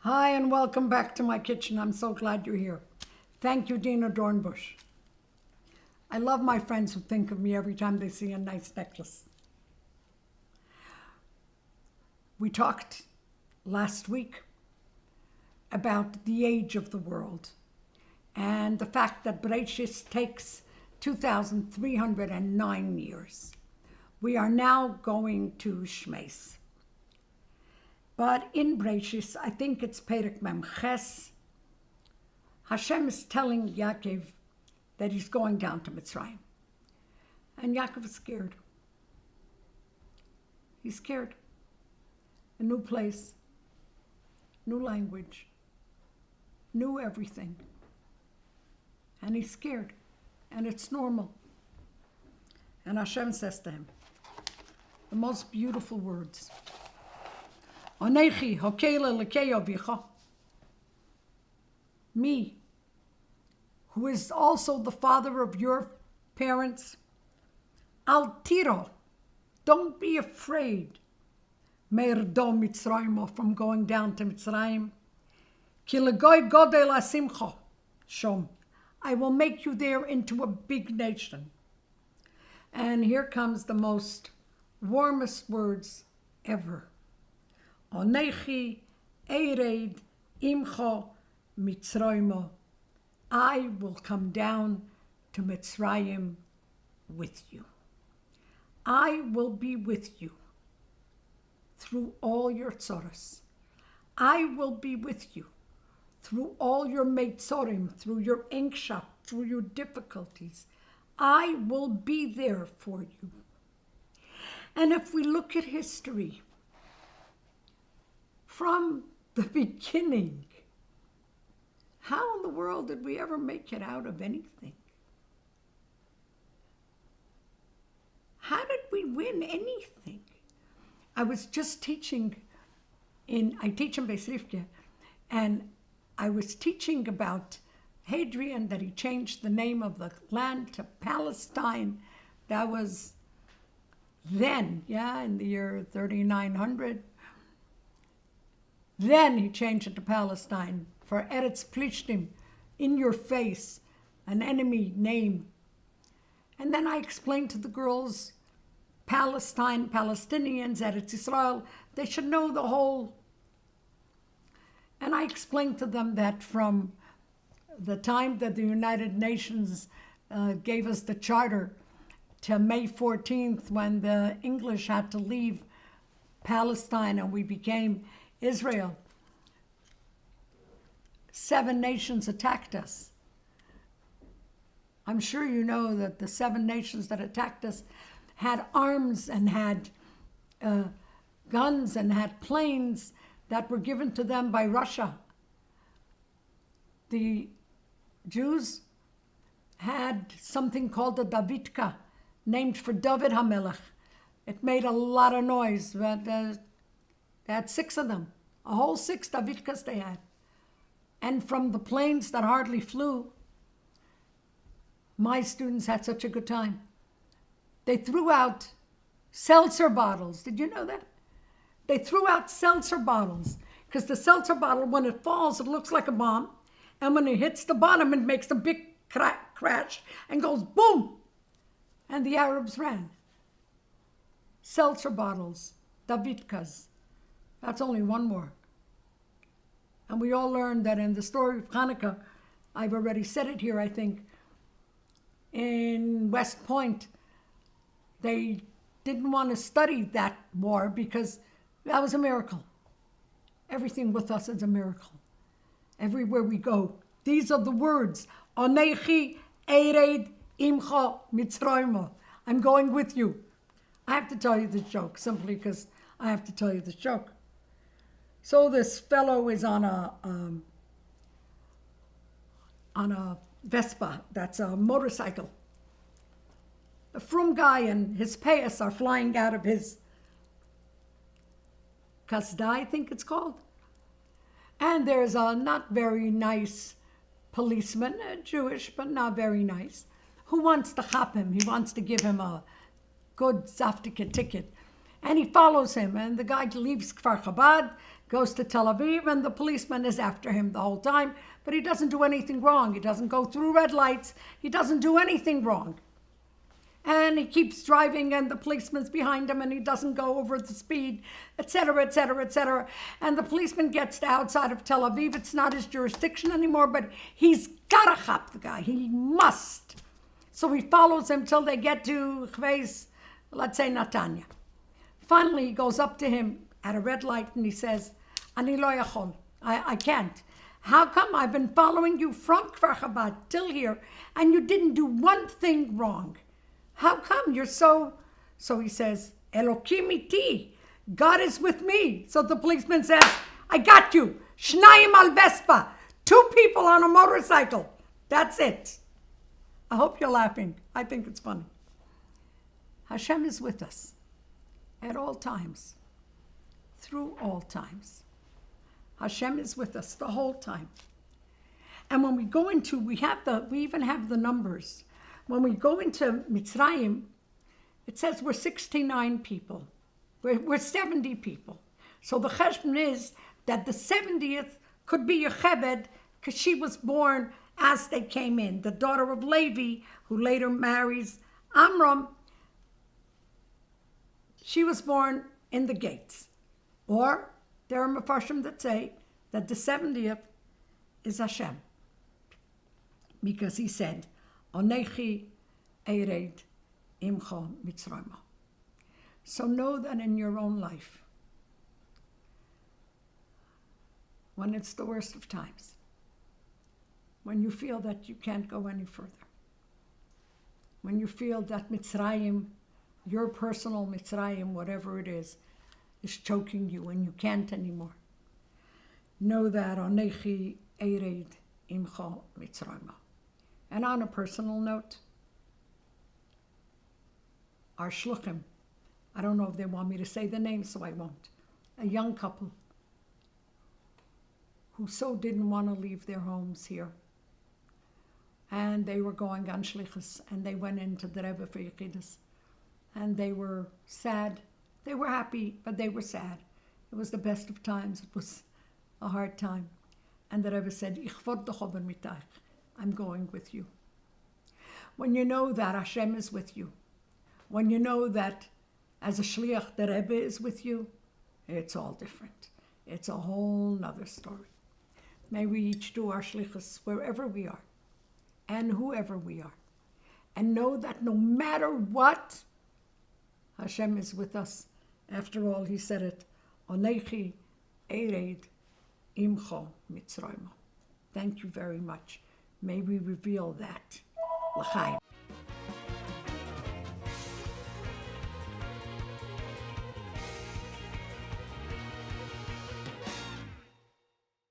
Hi, and welcome back to my kitchen. I'm so glad you're here. Thank you, Dina Dornbush. I love my friends who think of me every time they see a nice necklace. We talked last week about the age of the world and the fact that Bereshis takes 2,309 years. We are now going to Shmeis. But in Bereshis, I think it's Perek Mem Ches, Hashem is telling Yaakov that he's going down to Mitzrayim. And Yaakov is scared. He's scared. A new place, new language, new everything. And he's scared. And it's normal. And Hashem says to him the most beautiful words. Onechi hokele lekeyo vicha. Me, who is also the father of your parents, al tiro, don't be afraid, meirdo Mitzrayim, from going down to Mitzrayim. Ki legoy godel asimcha shom. I will make you there into a big nation. And here comes the most warmest words ever. Onechi ered imcha Mitzrayim. I will come down to Mitzrayim with you. I will be with you through all your tzoros. I will be with you through all your meitzorim, through your anksha, through your difficulties. I will be there for you. And if we look at history, from the beginning, how in the world did we ever make it out of anything? How did we win anything? I was just teaching I teach in Beis Rivka, and I was teaching about Hadrian, that he changed the name of the land to Palestine. That was then, in the year 3900. Then he changed it to Palestine for Eretz Plishtim, in your face, an enemy name. And then I explained to the girls, Palestine, Palestinians, Eretz Israel, they should know the whole. And I explained to them that from the time that the United Nations gave us the charter to May 14th, when the English had to leave Palestine and we became Israel, 7 nations attacked us. I'm sure you know that the 7 nations that attacked us had arms and had guns and had planes that were given to them by Russia. The Jews had something called the Davidka, named for David HaMelech. It made a lot of noise, but they had 6 of them, a whole 6 Davidkas they had. And from the planes that hardly flew, my students had such a good time. They threw out seltzer bottles. Did you know that? They threw out seltzer bottles because the seltzer bottle, when it falls, it looks like a bomb. And when it hits the bottom, it makes a big crash and goes boom. And the Arabs ran. Seltzer bottles, Davidkas. That's only one more. And we all learned that in the story of Hanukkah, I've already said it here, I think, in West Point, they didn't want to study that war because that was a miracle. Everything with us is a miracle. Everywhere we go, these are the words. Onechi ered imcha Mitzrayim. I'm going with you. I have to tell you this joke, simply because I have to tell you this joke. So this fellow is on a Vespa, that's a motorcycle. The frum guy and his payas are flying out of his kasda, I think it's called. And there's a not very nice policeman, Jewish, but not very nice, who wants to chop him. He wants to give him a good zaftika ticket. And he follows him, and the guy leaves Kfar Chabad, goes to Tel Aviv, and the policeman is after him the whole time, but he doesn't do anything wrong. He doesn't go through red lights. He doesn't do anything wrong. And he keeps driving, and the policeman's behind him, and he doesn't go over the speed, etc., etc., etc. And the policeman gets to outside of Tel Aviv. It's not his jurisdiction anymore, but he's got to chop the guy. He must. So he follows him till they get to Chveis, let's say Natanya. Finally, he goes up to him at a red light, and he says, Ani lo yachol, I can't. How come I've been following you from Kfar Chabad till here, and you didn't do one thing wrong? How come you're so he says, Elokim iti, God is with me. So the policeman says, I got you. Shnayim al Vespa, 2 people on a motorcycle. That's it. I hope you're laughing. I think it's funny. Hashem is with us at all times, through all times. Hashem is with us the whole time. And when we go into, we even have the numbers. When we go into Mitzrayim, it says we're 69 people. We're 70 people. So the cheshbon is that the 70th could be Yocheved because she was born as they came in. The daughter of Levi, who later marries Amram, she was born in the gates. Or there are Mefarshim that say that the 70th is Hashem. Because he said, Onechi Ered Imcho Mitzrayma. So know that in your own life, when it's the worst of times, when you feel that you can't go any further, when you feel that Mitzrayim, your personal Mitzrayim, whatever it is choking you and you can't anymore, know that Onechi Ered Imcho Mitzrayma. And on a personal note, our shluchim, I don't know if they want me to say the name, so I won't. A young couple who so didn't want to leave their homes here. And they were going on shlichus, and they went into the Rebbe for Yechidus. And they were sad. They were happy, but they were sad. It was the best of times. It was a hard time. And the Rebbe said, Ich vod doch oben mit euch. I'm going with you. When you know that Hashem is with you, when you know that as a shliach the Rebbe is with you, it's all different. It's a whole nother story. May we each do our shlichus wherever we are and whoever we are. And know that no matter what, Hashem is with us. After all, he said it, Onechi Ered Imcho Mitzrayma. Thank you very much. May we reveal that. L'chaim.